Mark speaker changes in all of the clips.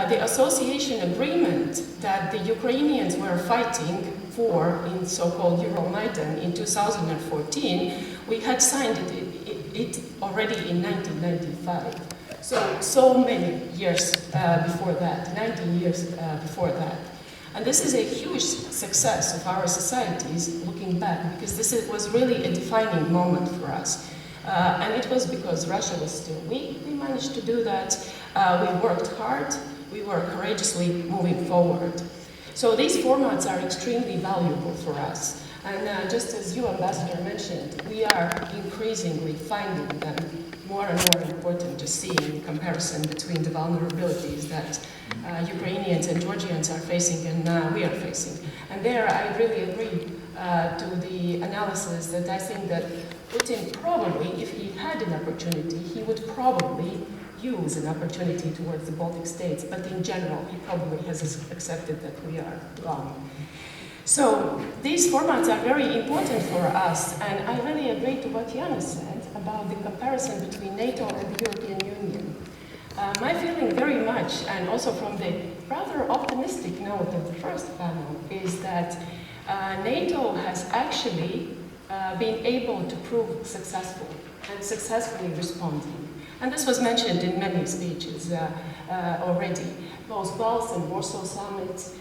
Speaker 1: the association agreement that the Ukrainians were fighting for in so-called Euromaidan in 2014, we had signed it already in 1995. So many years before that, 19 years before that. And this is a huge success of our societies looking back, because this was really a defining moment for us. And it was because Russia was still weak. We managed to do that. We worked hard. We were courageously moving forward. So these formats are extremely valuable for us. And just as you, Ambassador, mentioned, we are increasingly finding them more and more important to see in comparison between the vulnerabilities that Ukrainians and Georgians are facing and we are facing. And there I really agree to the analysis that I think that Putin probably, if he had an opportunity, he would probably use an opportunity towards the Baltic states, but in general, he probably has accepted that we are wrong. So these formats are very important for us, and I really agree to what Jana said about the comparison between NATO and the European Union. My feeling very much, and also from the rather optimistic note of the first panel, is that NATO has actually been able to prove successful and successfully responding. And this was mentioned in many speeches already. Both Gulf and Warsaw summits.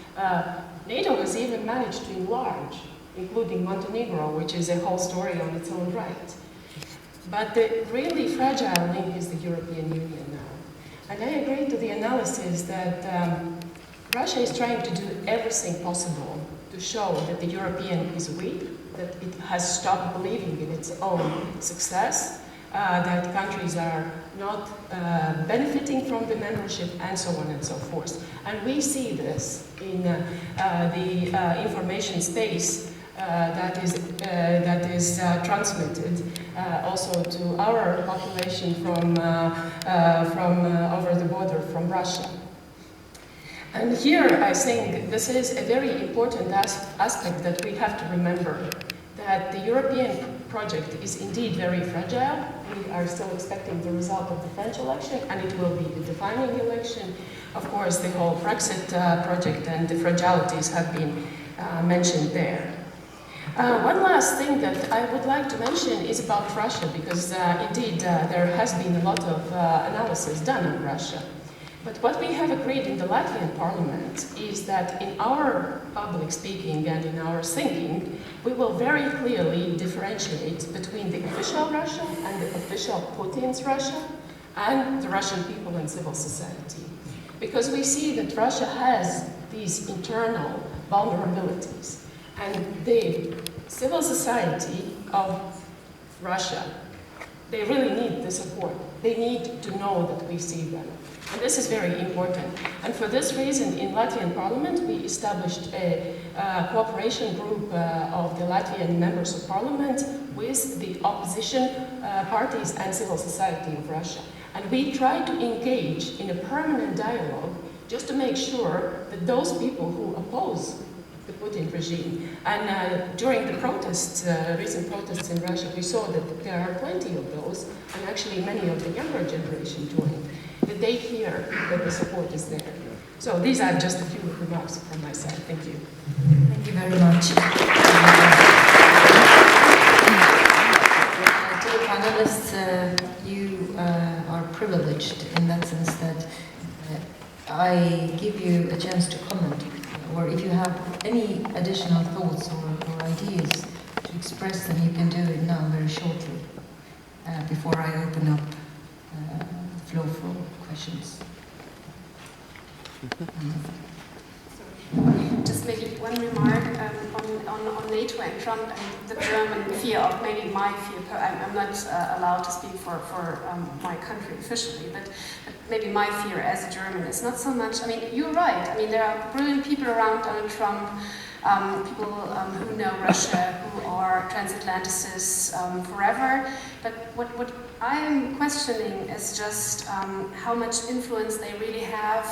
Speaker 1: NATO has even managed to enlarge, including Montenegro, which is a whole story on its own right. But the really fragile link is the European Union now. And I agree to the analysis that Russia is trying to do everything possible to show that the European is weak, that it has stopped believing in its own success, that countries are not benefiting from the membership, and so on and so forth. And we see this in the information space that is transmitted also to our population from over the border from Russia. And here I think this is a very important aspect that we have to remember, that the European project is indeed very fragile. We are still expecting the result of the French election, and it will be a defining election. Of course, the whole Brexit project and the fragilities have been mentioned there. One last thing that I would like to mention is about Russia, because indeed there has been a lot of analysis done on Russia. But what we have agreed in the Latvian parliament is that in our public speaking and in our thinking, we will very clearly differentiate between the official Russia and the official Putin's Russia and the Russian people and civil society. Because we see that Russia has these internal vulnerabilities, and the civil society of Russia, they really need the support. They need to know that we see them. And this is very important. And for this reason, in Latvian parliament, we established a cooperation group of the Latvian members of parliament with the opposition parties and civil society of Russia. And we try to engage in a permanent dialogue just to make sure that those people who oppose the Putin regime, and during the protests, recent protests in Russia, we saw that there are plenty of those, and actually many of the younger generation joined, that they hear that the support is there. So these are just a few remarks from my side. Thank you.
Speaker 2: Thank you very much. To the panelists, you are privileged in that sense that I give you a chance to comment, or if you have any additional thoughts or ideas to express them, you can do it now very shortly, before I open up floor for questions.
Speaker 3: Just maybe one remark on NATO and Trump and the German fear, or maybe my fear. I'm not allowed to speak for my country officially, but maybe my fear as a German is not so much, I mean, you're right. I mean, there are brilliant people around Donald Trump, people who know Russia, who are transatlanticists forever. But what I'm questioning is just how much influence they really have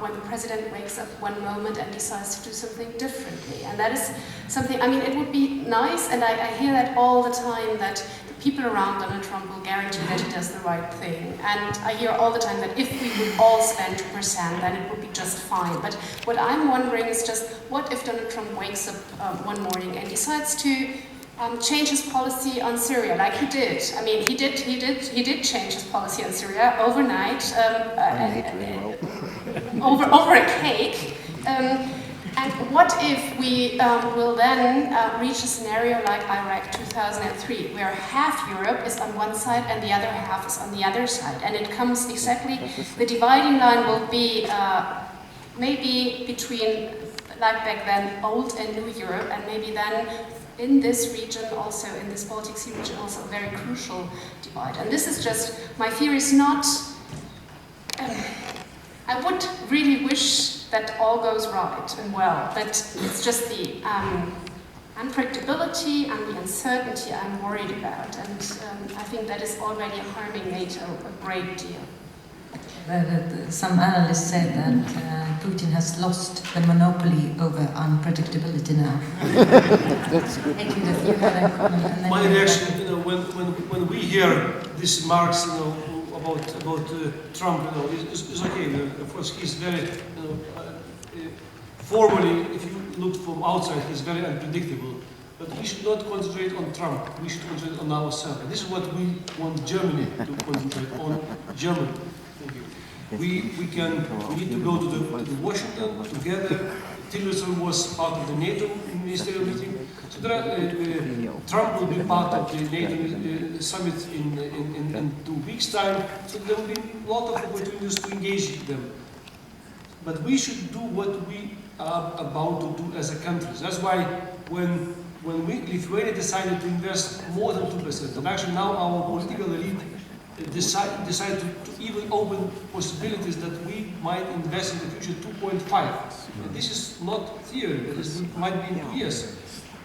Speaker 3: when the president wakes up one moment and decides to do something differently. And that is something, I mean, it would be nice, and I hear that all the time, that the people around Donald Trump will guarantee that he does the right thing. And I hear all the time that if we would all spend 2%, then it would be just fine. But what I'm wondering is just, what if Donald Trump wakes up one morning and decides to change his policy on Syria, like he did. I mean, he did change his policy on Syria overnight, over a cake. And what if we will then reach a scenario like Iraq 2003, where half Europe is on one side and the other half is on the other side, and it comes exactly, the dividing line will be maybe between, like back then, old and new Europe, and maybe then in this region also, in this Baltic Sea region, also a very crucial divide. And this is just, my fear is not, I would really wish that all goes right and well, but it's just the unpredictability and the uncertainty I'm worried about, and I think that is already harming NATO a great deal.
Speaker 2: Some analysts said that Putin has lost the monopoly over unpredictability now. Thank you that you had a comment.
Speaker 4: My reaction, when we hear these remarks, about Trump, is okay. Of course, he's very, formally, if you look from outside, he's very unpredictable. But we should not concentrate on Trump. We should concentrate on ourselves. And this is what we want Germany to concentrate on. Germany. Thank you. We need to go to Washington together. Tillerson was part of the NATO ministerial meeting. So Trump will be part of the NATO summit in 2 weeks' time. So there will be a lot of opportunities to engage them. But we should do what we are about to do as a country. That's why when Lithuania decided to invest more than 2%, and actually now our political elite decided to even open possibilities that we might invest in the future 2.5. And this is not theory, it might be in 2 years.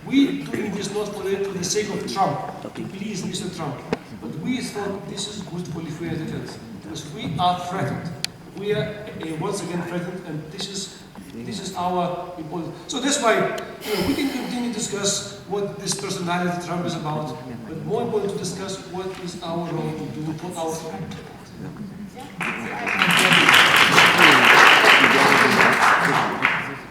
Speaker 4: We doing this not for the sake of Trump, to please Mr. Trump, but we thought this is good for Lithuanian defense, because we are threatened. We are once again threatened, and this is our important. So that's why we can continue to discuss what this personality Trump is about, but more important to discuss what is our role to do for our country.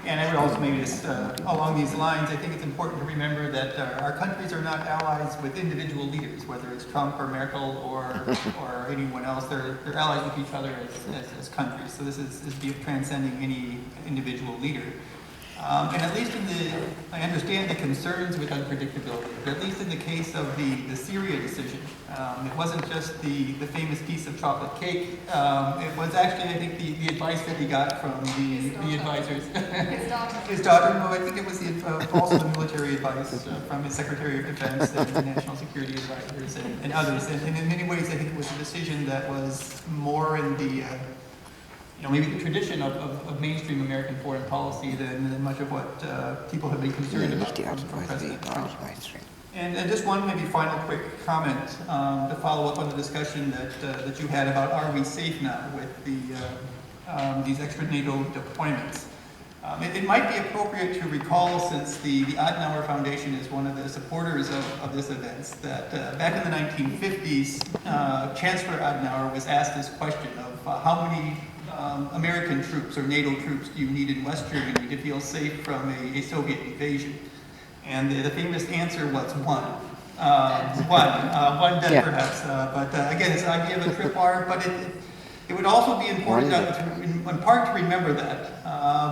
Speaker 5: And I would also maybe just along these lines, I think it's important to remember that our countries are not allies with individual leaders, whether it's Trump or Merkel or anyone else. They're allies with each other as countries. So this is transcending any individual leader. And at least I understand the concerns with unpredictability, but at least in the case of the Syria decision, it wasn't just the famous piece of chocolate cake. It was actually, I think, the advice that he got from the advisors. His daughter. No, I think it was also the military advice from his Secretary of Defense and the National Security Advisors and others. And in many ways, I think it was a decision that was more in the maybe the tradition of mainstream American foreign policy than much of what people have been concerned about from President Trump. And just one maybe final quick comment to follow up on the discussion that you had about are we safe now with these extra NATO deployments. It might be appropriate to recall, since the Adenauer Foundation is one of the supporters of this event, that back in the 1950s, Chancellor Adenauer was asked this question of how many American troops or NATO troops do you need in West Germany to feel safe from a Soviet invasion? And the famous answer was one. One dead, perhaps. But again, it's an idea of a tripwire, but it would also be important in part to remember that,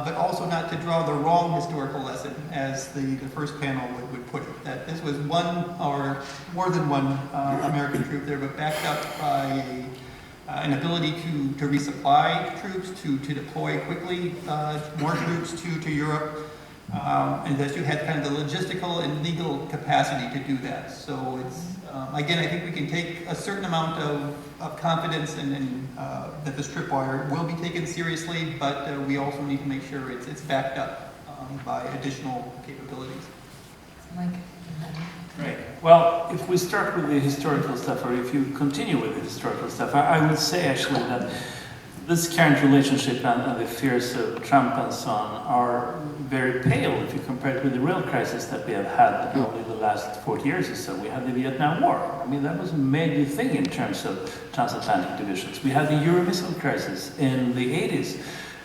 Speaker 5: but also not to draw the wrong historical lesson, as the first panel would put it, that this was one or more than one American troop there, but backed up by an ability to resupply troops, to deploy quickly more troops to Europe, and that you had kind of the logistical and legal capacity to do that. So it's, again, I think we can take a certain amount of confidence and that this tripwire will be taken seriously, but we also need to make sure it's backed up by additional capabilities.
Speaker 2: Mike.
Speaker 6: Right. Well, if we start with the historical stuff, or if you continue with the historical stuff, I would say actually that this current relationship and the fears of Trump and so on are very pale if you compare it with the real crisis that we have had only the last 40 years or so. We had the Vietnam War. I mean, that was a major thing in terms of transatlantic divisions. We had the Euromissile crisis in the 80s,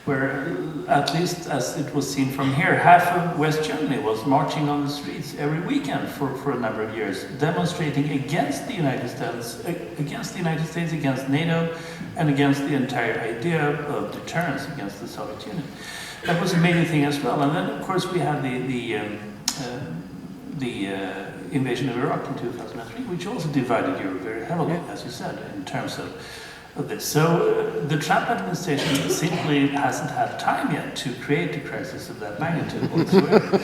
Speaker 6: where, at least as it was seen from here, half of West Germany was marching on the streets every weekend for a number of years, demonstrating against the United States, against NATO, and against the entire idea of deterrence against the Soviet Union. That was a major thing as well. And then, of course, we had the invasion of Iraq in 2003, which also divided Europe very heavily, as you said, in terms of this. So the Trump administration simply hasn't had time yet to create a crisis of that magnitude whatsoever.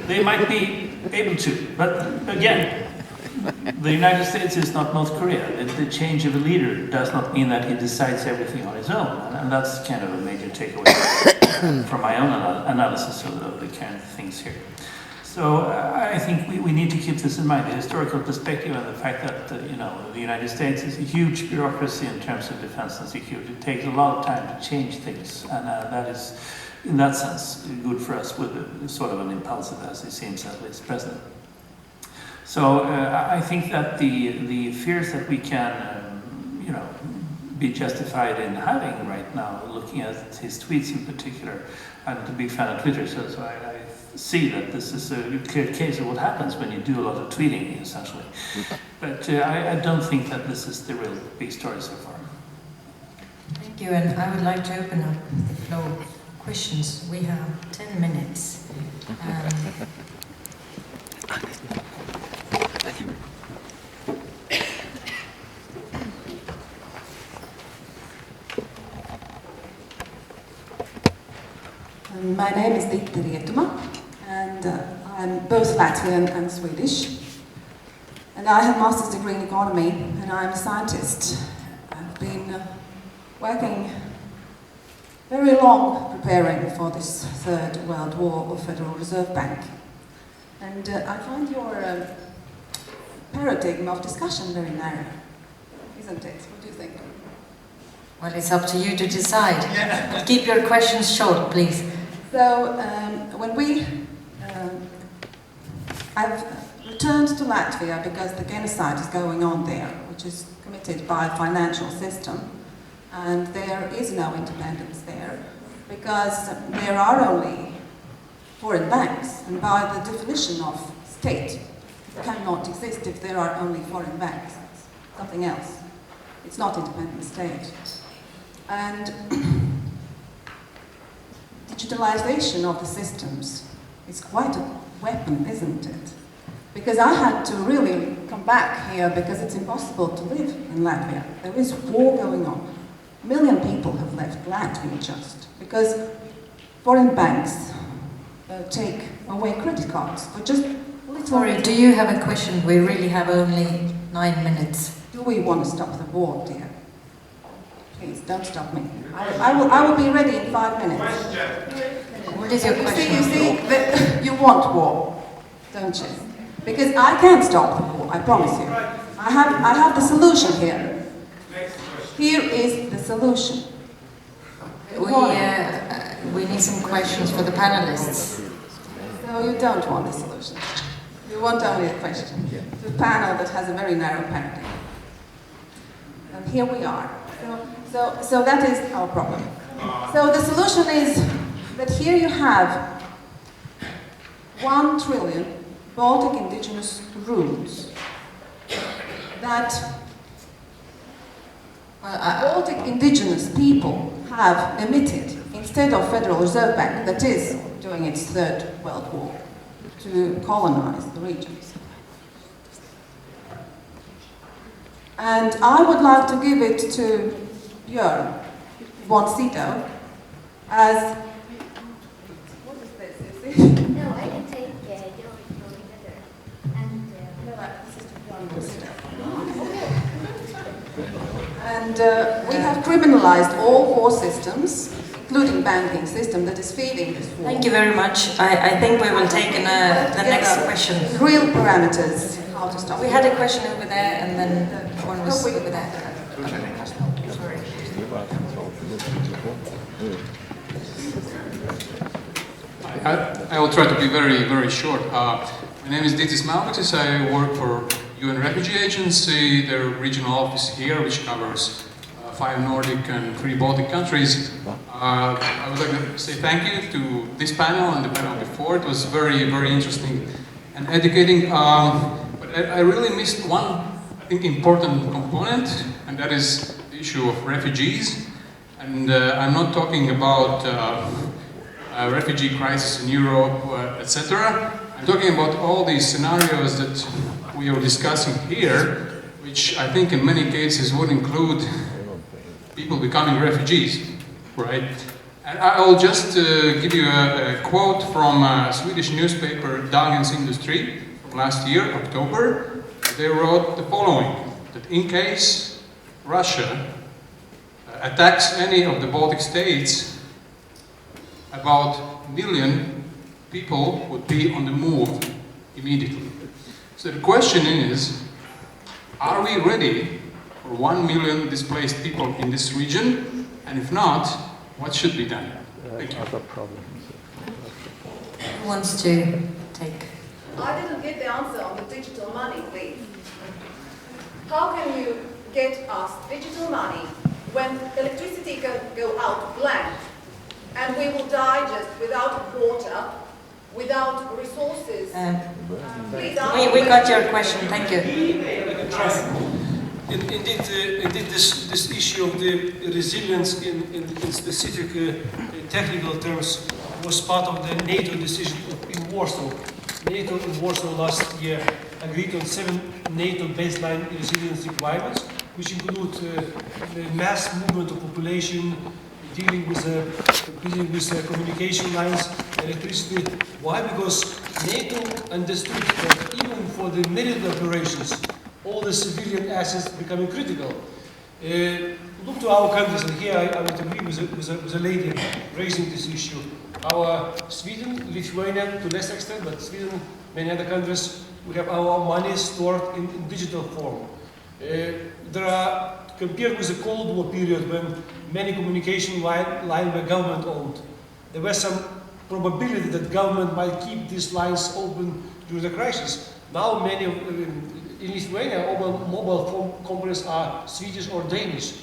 Speaker 6: They might be able to, but again, the United States is not North Korea. The change of a leader does not mean that he decides everything on his own, and that's kind of a major takeaway from my own analysis of the kind of things here. So I think we need to keep this in mind, the historical perspective and the fact that the United States is a huge bureaucracy in terms of defense and security. It takes a lot of time to change things, and that is, in that sense, good for us with sort of an impulsive, as it seems at least, president. So I think that the fears that we can, be justified in having right now, looking at his tweets in particular. I'm a big fan of Twitter, so I see that this is a clear case of what happens when you do a lot of tweeting, essentially. But I don't think that this is the real big story so far.
Speaker 2: Thank you, and I would like to open up the floor for questions. We have 10 minutes.
Speaker 7: My name is Ditte Rietuma, and I'm both Latvian and Swedish. And I have a master's degree in economy, and I'm a scientist. I've been working very long preparing for this Third World War of Federal Reserve Bank. And I find your paradigm of discussion very narrow, isn't it? What do you think?
Speaker 2: Well, it's up to you to decide. But keep your questions short, please.
Speaker 7: So, I've returned to Latvia because the genocide is going on there, which is committed by a financial system, and there is no independence there, because there are only foreign banks, and by the definition of state, it cannot exist if there are only foreign banks. It's something else. It's not independent state. And digitalization of the systems is quite a weapon, isn't it? Because I had to really come back here because it's impossible to live in Latvia. There is war going on. 1 million people have left Latvia just because foreign banks take away credit cards for just little...
Speaker 2: Sorry, do you have a question? We really have only 9 minutes.
Speaker 7: Do we want to stop the war, dear? Please, don't stop me. I will be ready in 5 minutes.
Speaker 2: What is your question?
Speaker 7: You see, you want war, don't you? Because I can't stop the war, I promise you. I have the solution here. Here is the solution.
Speaker 2: We need some questions for the panelists.
Speaker 7: No, you don't want the solution. You want only a question. The panel that has a very narrow paradigm. And here we are. So that is our problem. So the solution is that here you have 1 trillion Baltic indigenous rules that Baltic indigenous people have emitted instead of Federal Reserve Bank, that is doing its Third World War to colonize the regions. And I would like to give it to Björn Bonsido as... What is this? Is it?
Speaker 8: No, I can take your letter. And
Speaker 7: No, this is to Björn Bonsido. And we have criminalized all war systems, including banking system that is feeding this war.
Speaker 2: Thank you very much. I think we will take the next question.
Speaker 7: Real parameters, how to stop.
Speaker 2: We had a question over there, and then one was over there.
Speaker 7: Okay.
Speaker 2: Sorry.
Speaker 9: I will try to be very short. My name is Ditis Malvitis. I work for UN Refugee Agency, their regional office here, which covers 5 Nordic and 3 Baltic countries. I would like to say thank you to this panel and the panel before. It was very interesting and educating. But I really missed one, I think, important component, and that is the issue of refugees. And I'm not talking about refugee crisis in Europe, etc. I'm talking about all these scenarios that we are discussing here, which I think in many cases would include people becoming refugees, right? And I will just give you a quote from a Swedish newspaper, Dagens Industri, from last year, October. They wrote the following, that in case Russia attacks any of the Baltic states, about 1 million people would be on the move immediately. So the question is, are we ready for 1 million displaced people in this region? And if not, what should be done? Thank you.
Speaker 2: Who wants to take?
Speaker 10: I didn't get the answer on the digital money, please. How can you get us digital money when electricity can go out blank and we will die just without water, without resources? Please
Speaker 2: We got your question, thank you.
Speaker 4: Yes. Indeed, this issue of the resilience in specific technical terms was part of the NATO decision in Warsaw. NATO in Warsaw last year agreed on 7 NATO baseline resilience requirements, which include the mass movement of population, dealing with communication lines, electricity. Why? Because NATO understood that even for the military operations, all the civilian assets becoming critical. Look to our countries, and here I would agree with a lady raising this issue. Our Sweden, Lithuania to less extent, but Sweden, many other countries, we have our money stored in digital form. There are, compared with the Cold War period when many communication lines were government owned, there was some probability that government might keep these lines open during the crisis. Now many in Lithuania, all mobile phone companies are Swedish or Danish.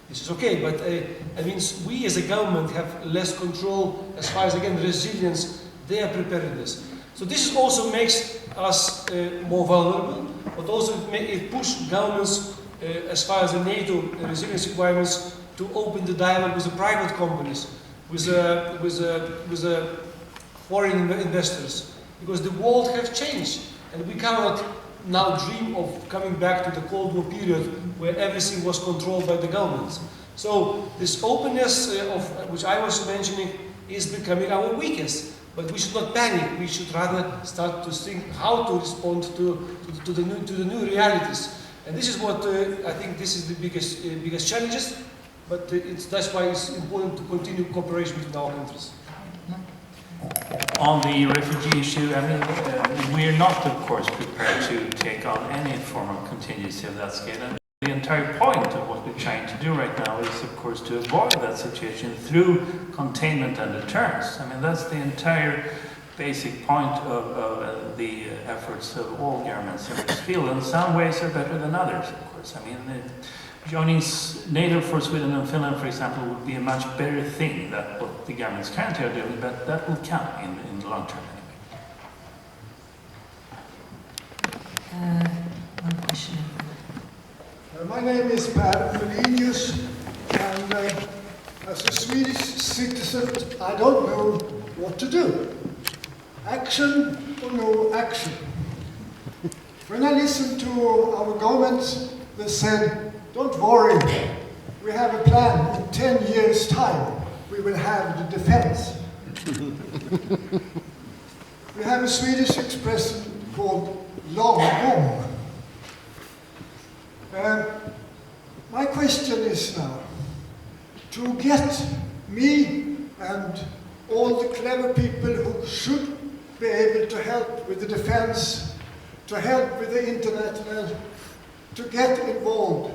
Speaker 4: This is okay, but I mean, we as a government have less control as far as, again, resilience, their preparedness. So this also makes us more vulnerable, but also it pushes governments as far as the NATO resilience requirements to open the dialogue with the private companies, with foreign investors, because the world has changed, and we cannot now dream of coming back to the Cold War period where everything was controlled by the governments. So this openness which I was mentioning is becoming our weakest. But we should not panic. We should rather start to think how to respond to the new realities. And this is what I think this is the biggest challenges. But that's why it's important to continue cooperation between our countries.
Speaker 6: On the refugee issue, I mean, we're not, of course, prepared to take on any form of contingency of that scale. And the entire point of what we're trying to do right now is, of course, to avoid that situation through containment and deterrence. I mean, that's the entire basic point of the efforts of all governments in this field. And some ways are better than others, of course. I mean, joining NATO for Sweden and Finland, for example, would be a much better thing than what the governments currently are doing, but that will count in the long term
Speaker 2: anyway. One question.
Speaker 11: My name is Per Melinius, and as a Swedish citizen, I don't know what to do. Action or no action? When I listened to our government, they said, don't worry, we have a plan. In 10 years' time, we will have the defense. We have a Swedish expression called lagom. My question is now, to get me and all the clever people who should be able to help with the defense, to help with the internet, to get involved,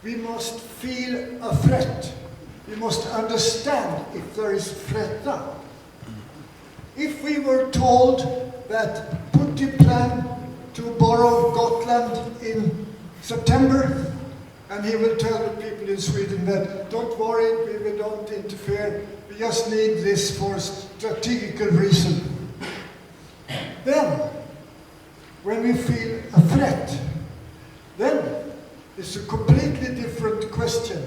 Speaker 11: we must feel a threat. We must understand if there is a threat now. If we were told that Putin planned to borrow Gotland in September, and he will tell the people in Sweden that, don't worry, we don't interfere, we just need this for strategical reason. Then, when we feel a threat, then it's a completely different question.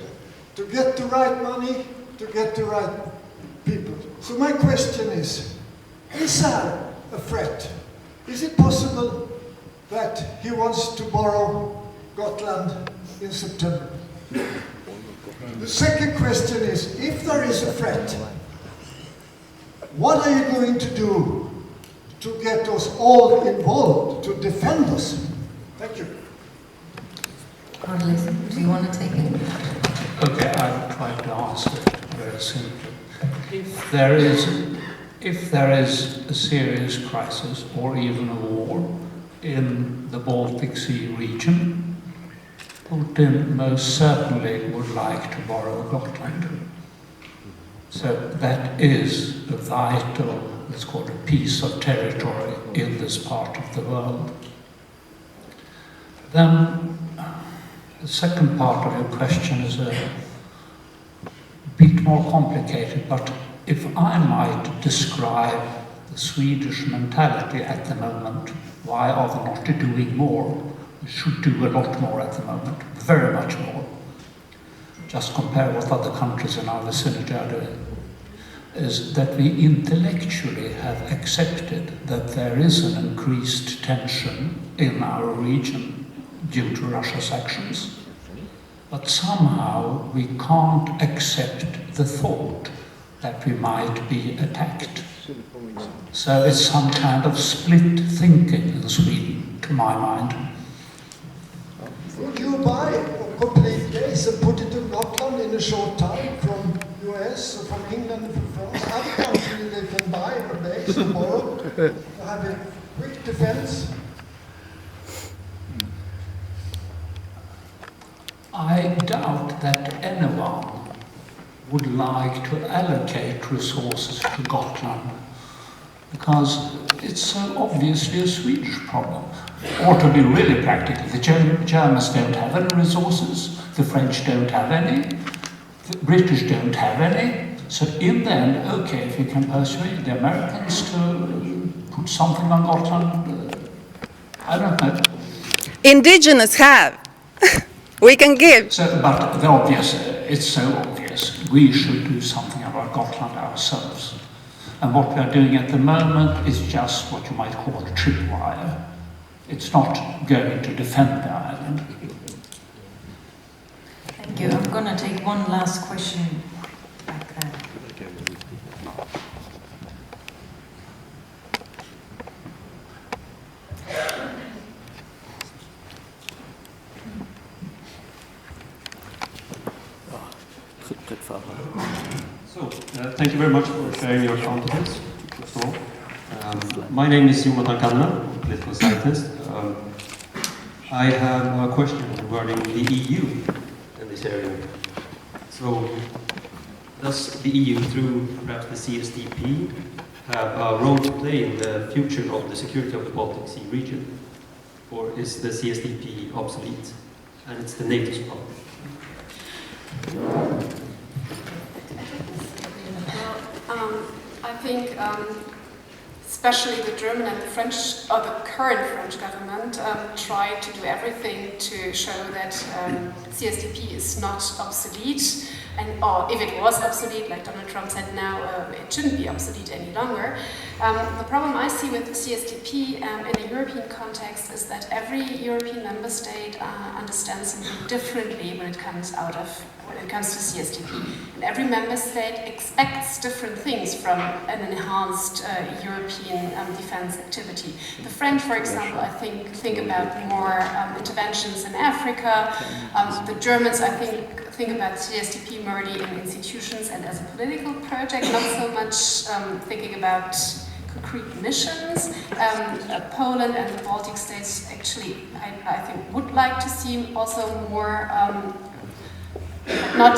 Speaker 11: To get the right money, to get the right people. So my question is there a threat? Is it possible that he wants to borrow Gotland in September? The second question is, if there is a threat, what are you going to do to get us all involved, to defend us? Thank you.
Speaker 2: Carlos, do you want to take it?
Speaker 12: Okay, I'll try to answer it very simply. If there is a serious crisis or even a war in the Baltic Sea region, Putin most certainly would like to borrow Gotland. So that is a vital, let's call it a piece of territory in this part of the world. Then the second part of your question is a bit more complicated, but if I might describe the Swedish mentality at the moment, why are they not doing more? We should do a lot more at the moment, very much more. Just compare what other countries in our vicinity are doing. Is that we intellectually have accepted that there is an increased tension in our region due to Russia's actions. But somehow we can't accept the thought that we might be attacked. So it's some kind of split thinking in Sweden, to my mind.
Speaker 11: Would you buy a complete base and put it in Gotland in a short time from US or from England or from France? Other countries they can buy a base and borrow to have a quick defense.
Speaker 12: I doubt that anyone would like to allocate resources to Gotland because it's so obviously a Swedish problem. Or to be really practical, the Germans don't have any resources, the French don't have any, the British don't have any. So in the end, okay, if we can persuade the Americans to put something on Gotland, I don't know.
Speaker 13: Indigenous have. We can give.
Speaker 12: So, but the obvious, it's so obvious. We should do something about Gotland ourselves. And what we are doing at the moment is just what you might call a tripwire. It's not going to defend the island.
Speaker 2: Thank you. I'm going to take one last question back there.
Speaker 14: So, thank you very much for sharing your confidence, first of all. My name is Johan Kanna, political scientist. I have a question regarding the EU in this area. So, does the EU, through perhaps the CSDP, have a role to play in the future of the security of the Baltic Sea region? Or is the CSDP obsolete and it's the NATO's problem?
Speaker 3: I think especially the German and the French, or the current French government, try to do everything to show that CSDP is not obsolete, and or if it was obsolete, like Donald Trump said now, it shouldn't be obsolete any longer. The problem I see with CSDP in a European context is that every European member state understands something differently when it comes to CSDP. And every member state expects different things from an enhanced European defense activity. The French, for example, I think about more interventions in Africa. The Germans, I think about CSDP merely in institutions and as a political project, not so much thinking about concrete missions. Poland and the Baltic states actually, I think, would like to see also not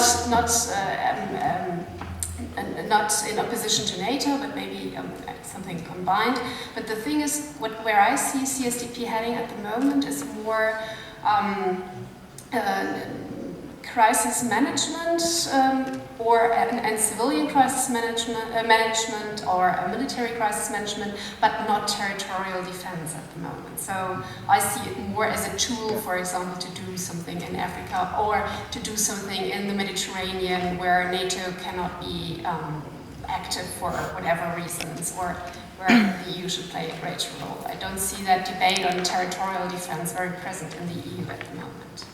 Speaker 3: not in opposition to NATO, but maybe something combined. But the thing is, where I see CSDP heading at the moment is more crisis management and civilian crisis management or military crisis management, but not territorial defense at the moment. So I see it more as a tool, for example, to do something in Africa or to do something in the Mediterranean where NATO cannot be active for whatever reasons, or where the EU should play a greater role. I don't see that debate on territorial defense very present in the EU at the moment.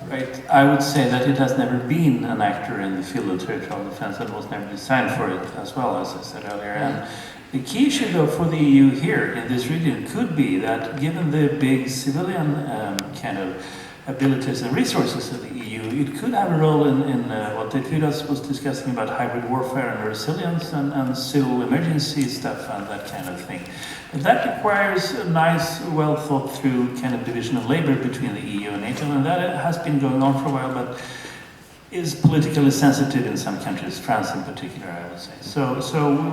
Speaker 6: Right. I would say that it has never been an actor in the field of territorial defense and was never designed for it as well, as I said earlier. And the key issue, though, for the EU here in this region could be that given the big civilian kind of abilities and resources of the EU, it could have a role in what Tetviras was discussing about hybrid warfare and resilience and civil emergency stuff and that kind of thing. But that requires a nice, well thought through kind of division of labor between the EU and NATO, and that has been going on for a while, but is politically sensitive in some countries, France in particular, I would say. So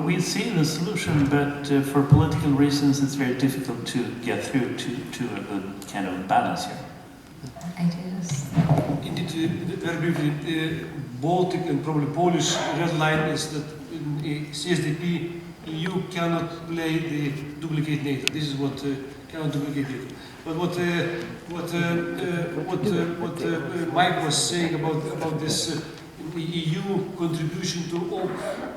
Speaker 6: we see the solution, but for political reasons, it's very difficult to get through to a good kind of balance here.
Speaker 4: Indeed, very briefly, the Baltic and probably Polish red line is that in CSDP, EU cannot play the duplicate NATO. This is what cannot duplicate NATO. But what Mike was saying about this the EU contribution to all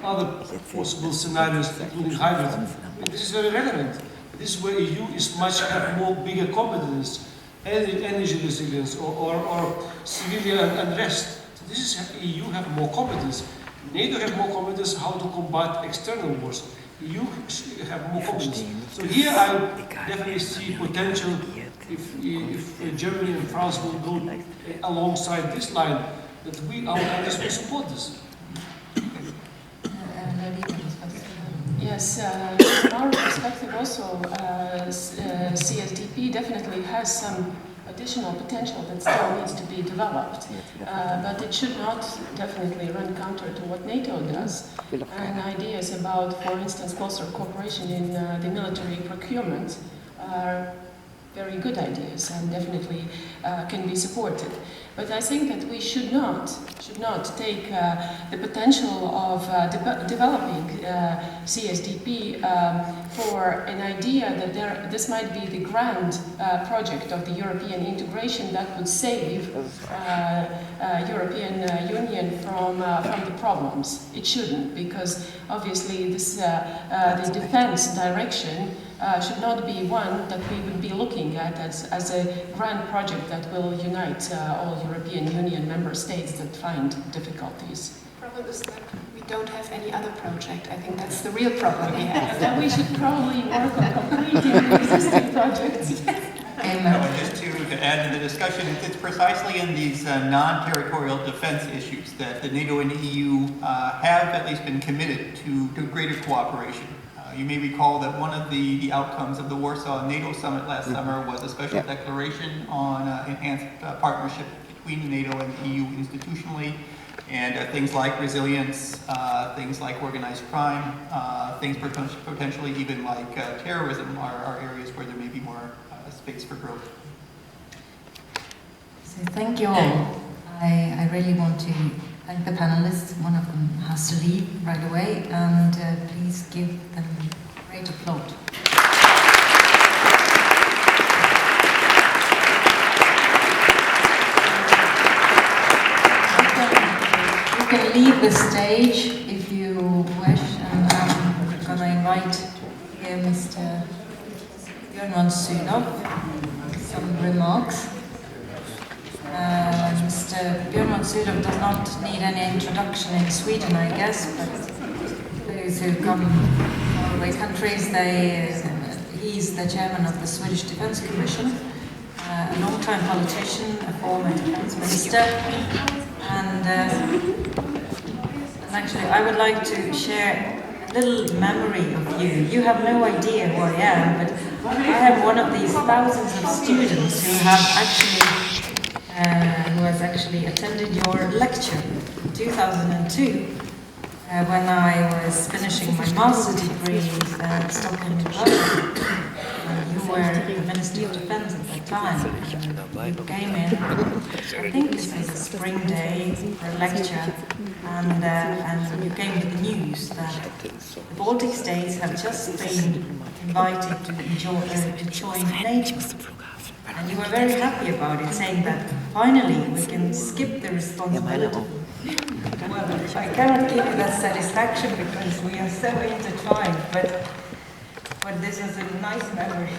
Speaker 4: other possible scenarios, including hybrid, this is very relevant. This is where EU is have more bigger competence. Energy resilience or civilian unrest. So this is EU have more competence. NATO have more competence how to combat external wars. EU have more competence. So here I definitely see potential if Germany and France will go alongside this line, that our countries will support this.
Speaker 1: Yes, from our perspective also, CSDP definitely has some additional potential that still needs to be developed, but it should not definitely run counter to what NATO does. And ideas about, for instance, closer cooperation in the military procurement are very good ideas and definitely can be supported. But I think that we should not take the potential of developing CSDP for an idea that this might be the grand project of the European integration that would save European Union from the problems. It shouldn't, because obviously this the defense direction should not be one that we would be looking at as a grand project that will unite all European Union member states that find difficulties.
Speaker 3: The problem is that we don't have any other project. I think that's the real problem we have.
Speaker 1: That we should probably work on completing the existing projects.
Speaker 5: Just to add to the discussion, it's precisely in these non-territorial defense issues that the NATO and the EU have at least been committed to greater cooperation. You may recall that one of the outcomes of the Warsaw NATO summit last summer was a special declaration on enhanced partnership between NATO and the EU institutionally, and things like resilience, things like organized crime, things potentially even like terrorism are areas where there may be more space for growth.
Speaker 2: So thank you all. I really want to thank the panelists. One of them has to leave right away, and please give them great applause. You can leave the stage if you wish, and I'm going to invite here Mr. Björn Sudov, some remarks. Mr. Björn Sudov does not need any introduction in Sweden, I guess, but those who come from other countries, he's the chairman of the Swedish Defense Commission, a long-time politician, a former defense minister, and actually I would like to share a little memory of you. You have no idea who I am, but I am one of these thousands of students who have actually who has actually attended your lecture in 2002 when I was finishing my master's degree at Stockholm University. You were the Minister of Defense at that time. And you came in, I think this was a spring day for a lecture, and you came with the news that the Baltic states have just been invited to join NATO. And you were very happy about it, saying that finally we can skip the responsibility. Well, I cannot give you that satisfaction because we are so intertwined, but this is a nice memory.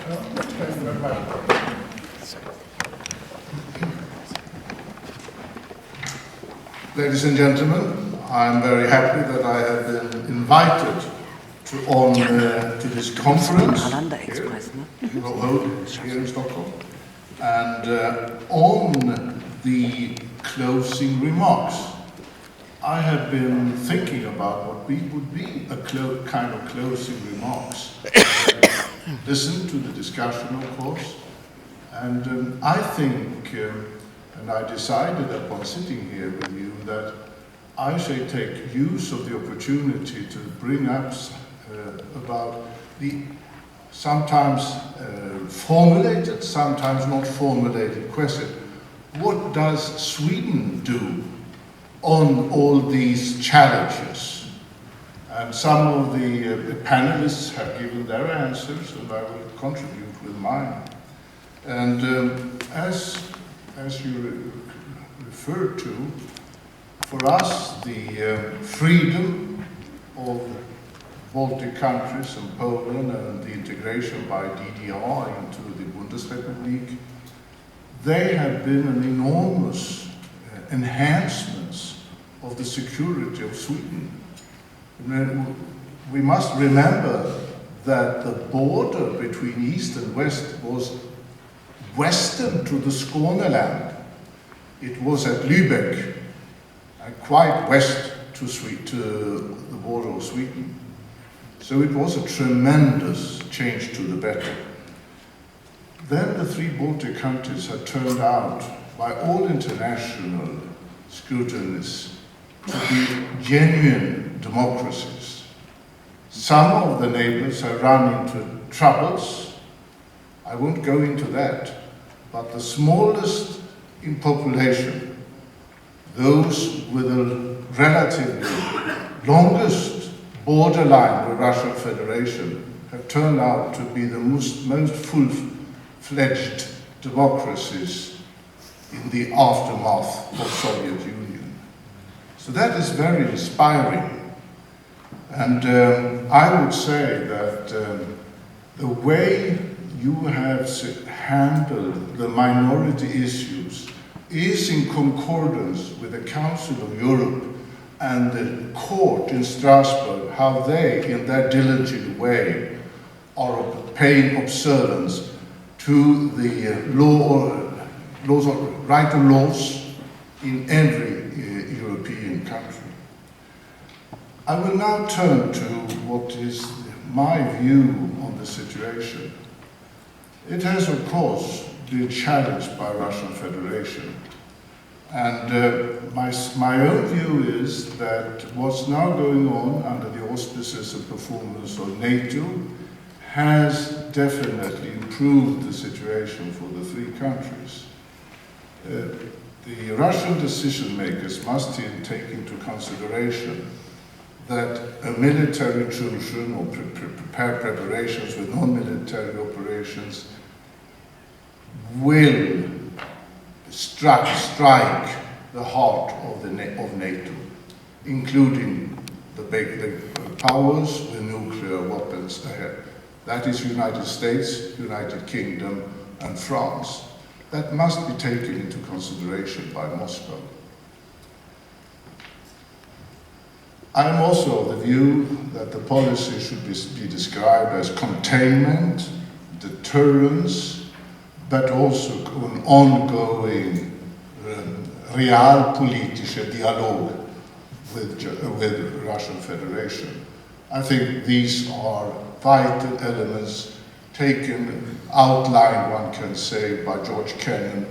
Speaker 15: Ladies and gentlemen, I'm very happy that I have been invited to this conference here in Stockholm, and on the closing remarks. I have been thinking about what would be a kind of closing remarks. Listen to the discussion, of course, and I think, and I decided upon sitting here with you, that I shall take use of the opportunity to bring up about the sometimes formulated, sometimes not formulated question. What does Sweden do on all these challenges? And some of the panelists have given their answers, and I will contribute with mine. And as you referred to, for us, the freedom of Baltic countries and Poland and the integration by DDR into the Bundesrepublik, they have been an enormous enhancements of the security of Sweden. We must remember that the border between East and West was western to the Skåneland. It was at Lübeck, and quite west to the border of Sweden. So it was a tremendous change to the better. Then the three Baltic countries had turned out, by all international scrutinies, to be genuine democracies. Some of the neighbors have run into troubles. I won't go into that, but the smallest in population, those with the relatively longest borderline with Russian Federation, have turned out to be the most full-fledged democracies in the aftermath of Soviet Union. So that is very inspiring. And I would say that the way you have handled the minority issues is in concordance with the Council of Europe and the court in Strasbourg, how they, in their diligent way, are paying observance to the right of laws in every European country. I will now turn to what is my view on the situation. It has, of course, been challenged by Russian Federation. And my own view is that what's now going on under the auspices and performance of NATO has definitely improved the situation for the three countries. The Russian decision makers must take into consideration that a military intrusion or preparations with non-military operations will strike the heart of NATO, including the big powers with nuclear weapons ahead. That is United States, United Kingdom, and France. That must be taken into consideration by Moscow. I am also of the view that the policy should be described as containment, deterrence, but also an ongoing realpolitische dialogue with Russian Federation. I think these are vital elements outlined, one can say, by George Kennan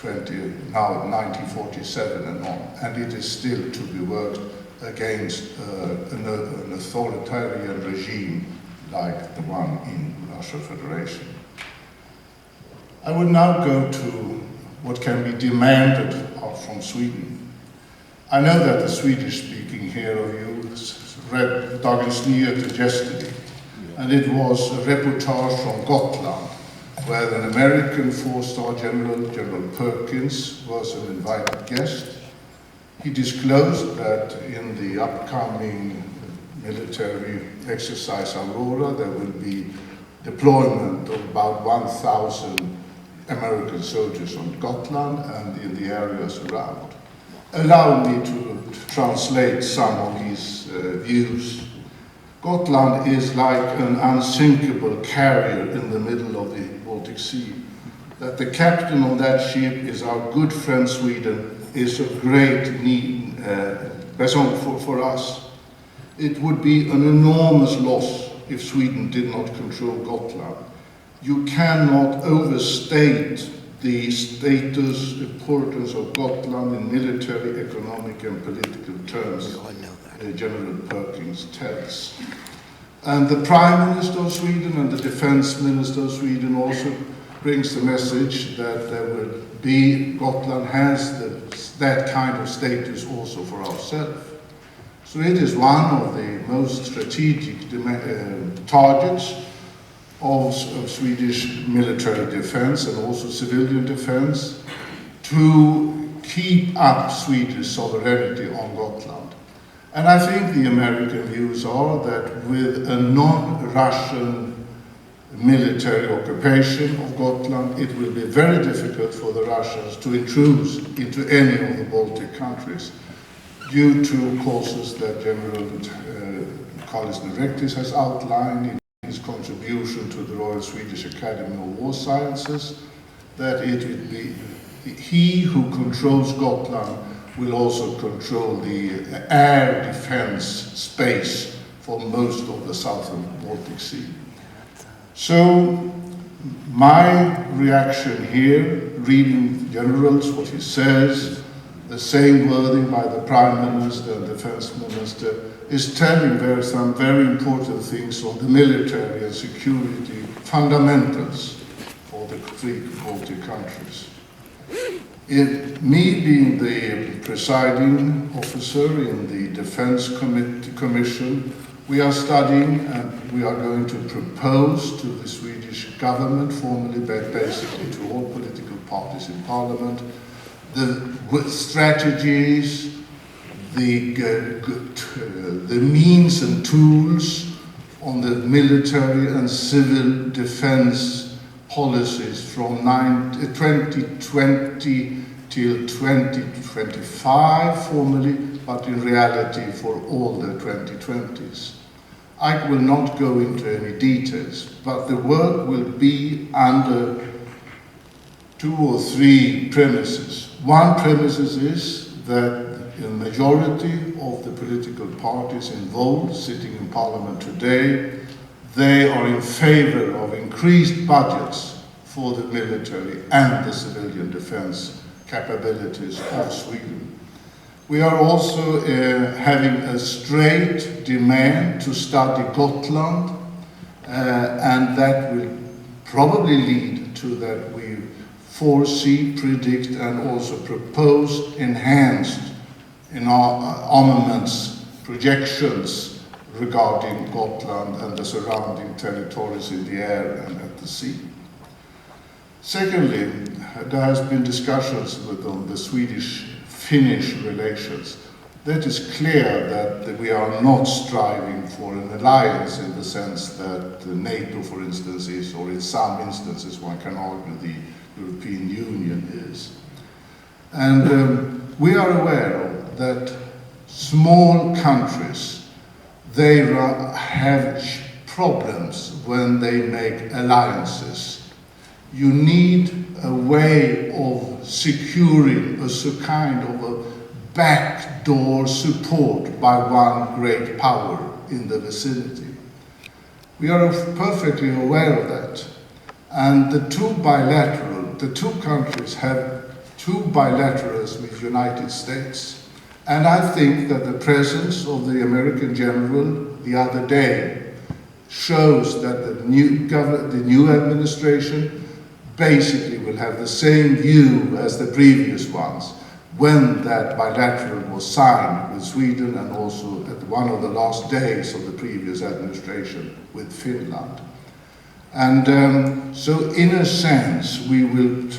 Speaker 15: now 1947 and on, and it is still to be worked against an authoritarian regime like the one in Russian Federation. I would now go to what can be demanded from Sweden. I know that the Swedish-speaking here of you read Dagens Nyheter yesterday, and it was a reportage from Gotland, where an American four-star general, General Perkins, was an invited guest. He disclosed that in the upcoming military exercise Aurora, there will be deployment of about 1,000 American soldiers on Gotland and in the areas around. Allow me to translate some of his views. Gotland is like an unsinkable carrier in the middle of the Baltic Sea. That the captain of that ship is our good friend Sweden is a great need for us. It would be an enormous loss if Sweden did not control Gotland. You cannot overstate the status, importance of Gotland in military, economic and political terms, General Perkins tells. And the Prime Minister of Sweden and the Defense Minister of Sweden also brings the message that there will be, Gotland has that kind of status also for ourselves. So it is one of the most strategic targets of Swedish military defense and also civilian defense to keep up Swedish sovereignty on Gotland. And I think the American views are that with a non-Russian military occupation of Gotland, it will be very difficult for the Russians to intrude into any of the Baltic countries due to causes that General Carlis Nerektis has outlined in his contribution to the Royal Swedish Academy of War Sciences, that it will be he who controls Gotland will also control the air defense space for most of the southern Baltic Sea. So my reaction here, reading generals, what he says, the same wording by the Prime Minister and Defense Minister, is telling there some very important things on the military and security fundamentals for the three Baltic countries. Me being the presiding officer in the Defense Commission, we are studying and we are going to propose to the Swedish government, formally basically to all political parties in Parliament, the strategies, the means and tools on the military and civil defense policies from 2020 till 2025 formally, but in reality for all the 2020s. I will not go into any details, but the work will be under 2 or 3 premises. One premises is that the majority of the political parties involved sitting in Parliament today, they are in favor of increased budgets for the military and the civilian defense capabilities of Sweden. We are also having a straight demand to study Gotland, and that will probably lead to that we foresee, predict, and also propose enhanced in our armaments projections regarding Gotland and the surrounding territories in the air and at the sea. Secondly, there has been discussions on the Swedish-Finnish relations. That is clear that we are not striving for an alliance in the sense that NATO, for instance, is, or in some instances one can argue the European Union is. And we are aware that small countries, they have problems when they make alliances. You need a way of securing a kind of a backdoor support by one great power in the vicinity. We are perfectly aware of that. And the two countries have two bilaterals with United States. And I think that the presence of the American general the other day shows that the new administration basically will have the same view as the previous ones when that bilateral was signed with Sweden and also at one of the last days of the previous administration with Finland. And so in a sense we will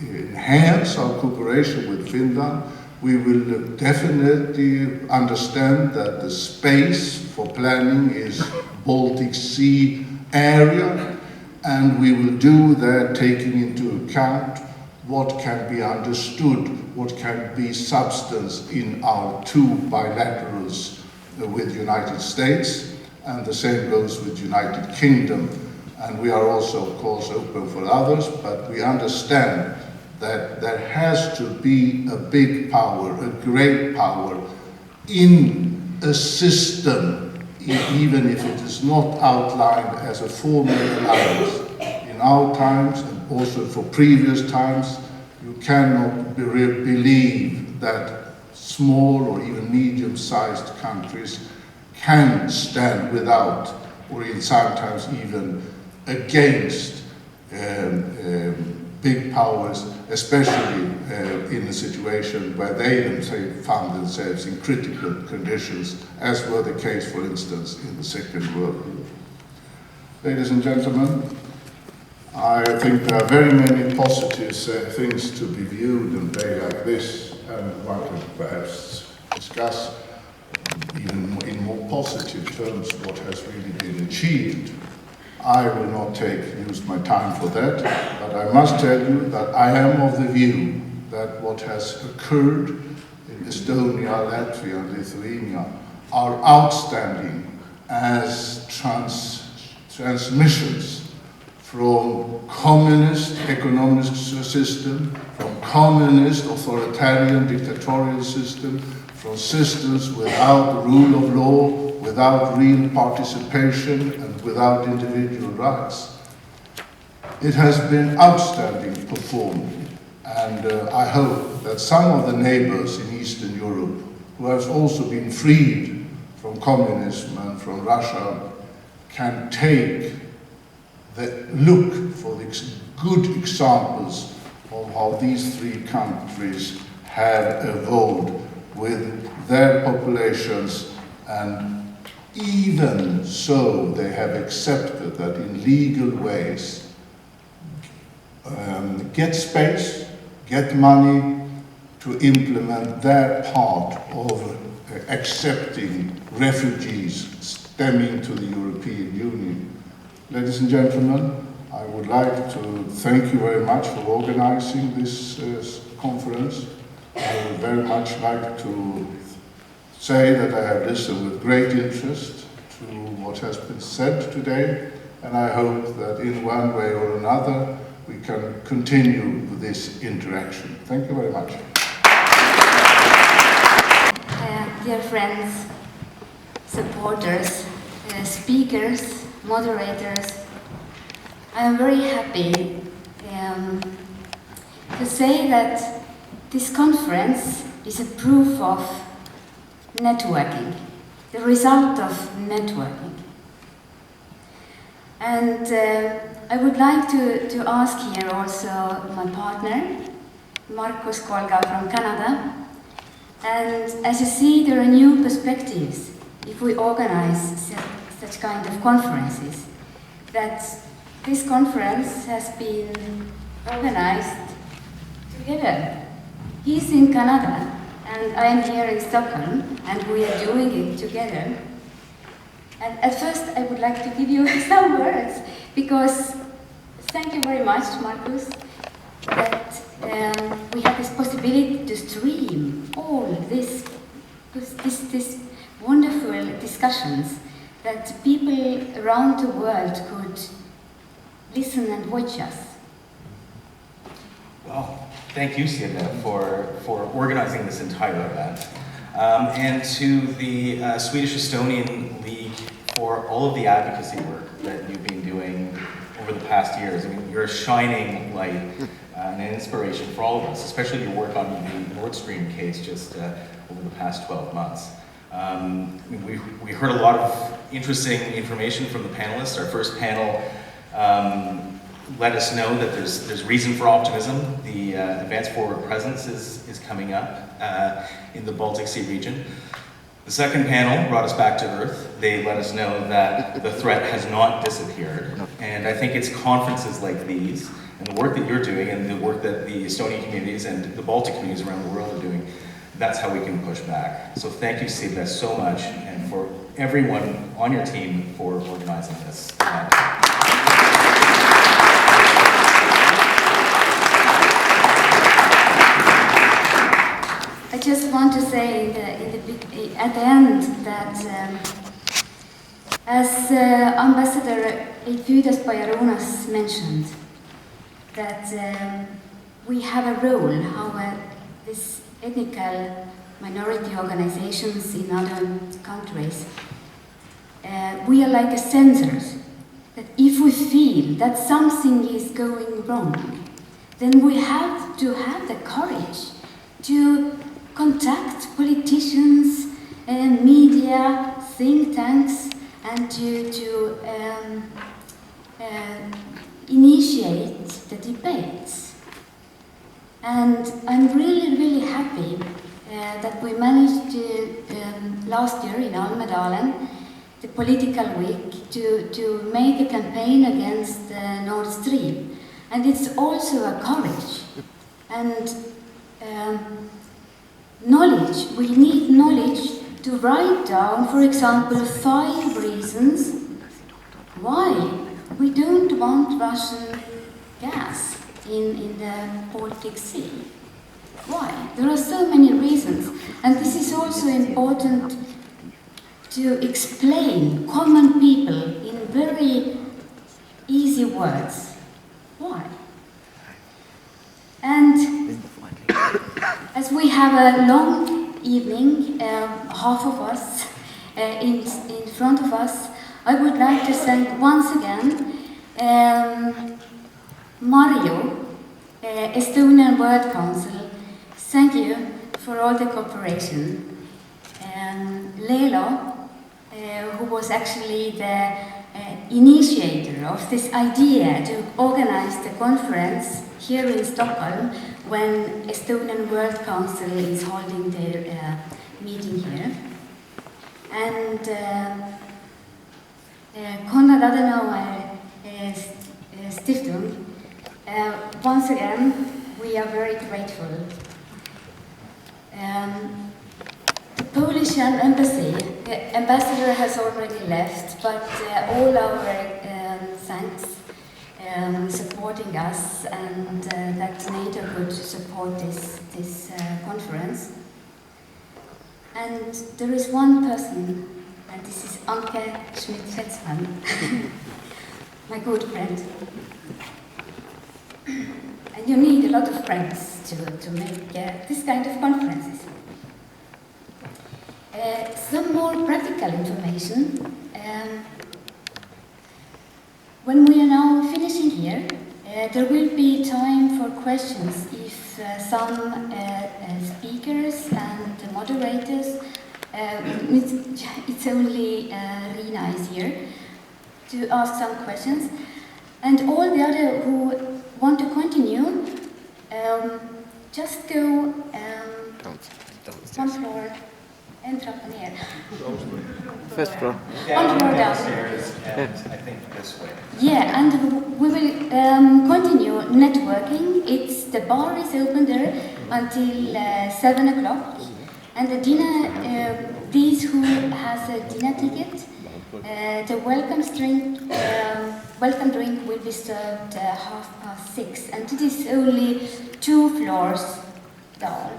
Speaker 15: enhance our cooperation with Finland. We will definitely understand that the space for planning is Baltic Sea area, and we will do that taking into account what can be understood, what can be substance in our two bilaterals with United States, and the same goes with United Kingdom. And we are also, of course, open for others, but we understand that there has to be a big power, a great power, in a system, even if it is not outlined as a formal alliance. In our times, and also for previous times, you cannot believe that small or even medium-sized countries can stand without, or in sometimes even against big powers, especially in a situation where they themselves found themselves in critical conditions, as were the case, for instance, in the Second World War. Ladies and gentlemen, I think there are very many positive things to be viewed in a day like this, and one can perhaps discuss even in more positive terms what has really been achieved. I will not use my time for that, but I must tell you that I am of the view that what has occurred in Estonia, Latvia and Lithuania are outstanding as transmissions from communist economic system, from communist authoritarian dictatorial system, from systems without rule of law, without real participation and without individual rights. It has been outstanding performed, and I hope that some of the neighbors in Eastern Europe who have also been freed from communism and from Russia can look for the good examples of how these three countries have evolved with their populations, and even so they have accepted that in legal ways get space, get money to implement their part of accepting refugees stemming to the European Union. Ladies and gentlemen, I would like to thank you very much for organizing this conference. I would very much like to say that I have listened with great interest to what has been said today, and I hope that in one way or another we can continue with this interaction. Thank you very much.
Speaker 8: Dear friends, supporters, speakers, moderators, I am very happy to say that this conference is a proof of networking, the result of networking. And I would like to ask here also my partner, Markus Kolga from Canada. And as you see, there are new perspectives if we organize such kind of conferences. That this conference has been organized together. He's in Canada, and I'm here in Stockholm, and we are doing it together. And at first, I would like to give you some words, because thank you very much, Markus, that we have this possibility to stream all this wonderful discussions, that people around the world could listen and watch us.
Speaker 16: Well, thank you, Sienna, for organizing this entire event. And to the Swedish-Estonian League for all of the advocacy work that you've been doing over the past years. I mean, you're a shining light and an inspiration for all of us, especially your work on the Nord Stream case just over the past 12 months. We heard a lot of interesting information from the panelists. Our first panel let us know that there's reason for optimism. The Advanced Forward Presence is coming up in the Baltic Sea region. The second panel brought us back to Earth. They let us know that the threat has not disappeared. And I think it's conferences like these, and the work that you're doing, and the work that the Estonian communities and the Baltic communities around the world are doing, that's how we can push back. So thank you, Siva, so much, and for everyone on your team for organizing this.
Speaker 8: I just want to say at the end that as Ambassador Eitvydas Bajarūnas mentioned, that we have a role, how these ethnical minority organizations in other countries, we are like a sensors, that if we feel that something is going wrong, then we have to have the courage to contact politicians, media, think tanks, and to initiate the debates. And I'm really, really happy that we managed to, last year in Almedalen, the political week, to make a campaign against Nord Stream. And it's also a courage. And knowledge, we need knowledge to write down, for example, 5 reasons why we don't want Russian gas in the Baltic Sea. Why? There are so many reasons. And this is also important to explain common people in very easy words. Why? And as we have a long evening, half of us in front of us, I would like to thank once again Mario, Estonian World Council. Thank you for all the cooperation. Leelo, who was actually the initiator of this idea to organize the conference here in Stockholm when Estonian World Council is holding their meeting here. And Konrad Adenauer Stiftung, once again, we are very grateful. The Polish embassy, the ambassador has already left, but all our thanks supporting us and that NATO could support this conference. And there is one person, and this is Anke Schmidt-Fetzmann, my good friend. And you need a lot of friends to make this kind of conferences. Some more practical information. When we are now finishing here, there will be time for questions if some speakers and moderators, it's only Riina is here, to ask some questions. And all the other who want to continue, just go one floor and trappa ner.
Speaker 16: First floor.
Speaker 8: One floor down.
Speaker 16: Downstairs, and I think this way.
Speaker 8: Yeah, and we will continue networking. The bar is open there until 7 o'clock. And the dinner, these who has a dinner ticket, the welcome drink will be served 6:30, and it is only 2 floors down.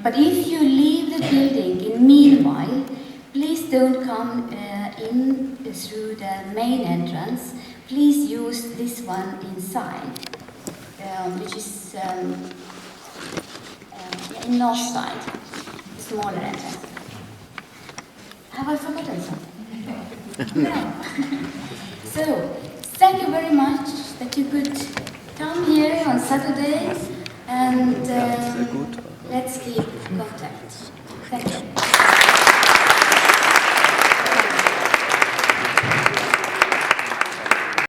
Speaker 8: But if you leave the building in meanwhile, please don't come in through the main entrance. Please use this one inside, which is in north side, the smaller entrance. Have I forgotten something? No. So, thank you very much that you could come here on Saturdays, and let's keep contact. Thank you.